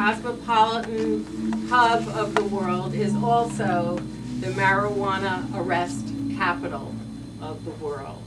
cosmopolitan hub of the world, is also the marijuana arrest capital of the world.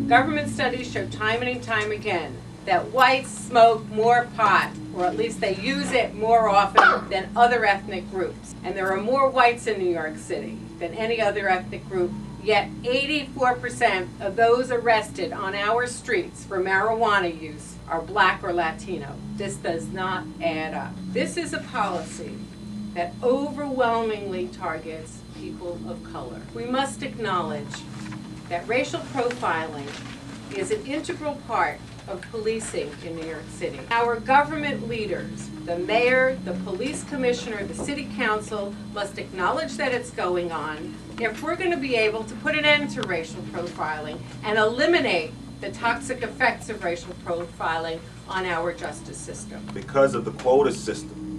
Government studies show time and time again that whites smoke more pot, or at least they use it more often than other ethnic groups. And there are more whites in New York City than any other ethnic group, yet 84% of those arrested on our streets for marijuana use are black or Latino. This does not add up. This is a policy that overwhelmingly targets people of color. We must acknowledge that racial profiling is an integral part of policing in New York City. Our government leaders, the mayor, the police commissioner, the city council, must acknowledge that it's going on if we're going to be able to put an end to racial profiling and eliminate the toxic effects of racial profiling on our justice system. Because of the quota system,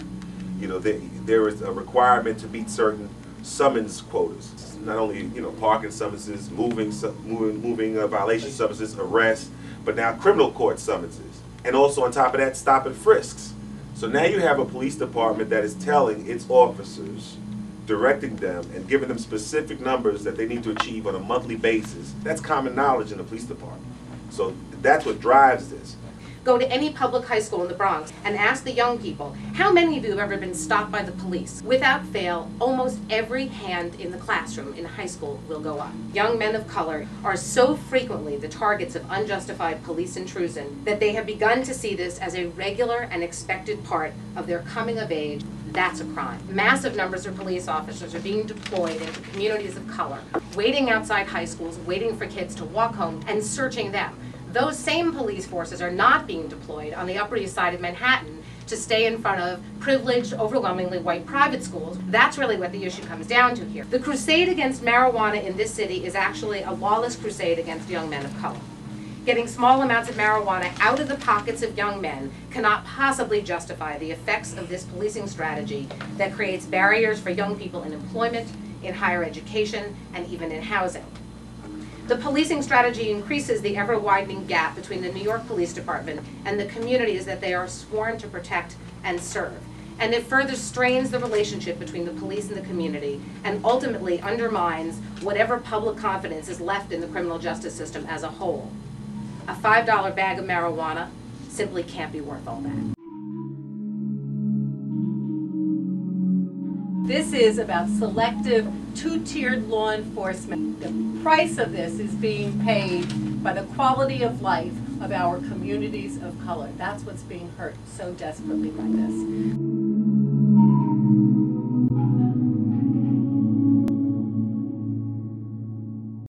you know, there is a requirement to meet certain summons quotas. Not only, you know, parking summonses, moving violation summonses, arrests, but now criminal court summonses. And also on top of that, stop and frisks. So now you have a police department that is telling its officers, directing them and giving them specific numbers that they need to achieve on a monthly basis. That's common knowledge in the police department. So that's what drives this. Go to any public high school in the Bronx and ask the young people, how many of you have ever been stopped by the police? Without fail, almost every hand in the classroom in high school will go up. Young men of color are so frequently the targets of unjustified police intrusion that they have begun to see this as a regular and expected part of their coming of age. That's a crime. Massive numbers of police officers are being deployed into communities of color, waiting outside high schools, waiting for kids to walk home and searching them. Those same police forces are not being deployed on the Upper East Side of Manhattan to stay in front of privileged, overwhelmingly white private schools. That's really what the issue comes down to here. The crusade against marijuana in this city is actually a lawless crusade against young men of color. Getting small amounts of marijuana out of the pockets of young men cannot possibly justify the effects of this policing strategy that creates barriers for young people in employment, in higher education, and even in housing. The policing strategy increases the ever-widening gap between the New York Police Department and the communities that they are sworn to protect and serve. And it further strains the relationship between the police and the community and ultimately undermines whatever public confidence is left in the criminal justice system as a whole. A $5 bag of marijuana simply can't be worth all that. This is about selective, two-tiered law enforcement. The price of this is being paid by the quality of life of our communities of color. That's what's being hurt so desperately by this.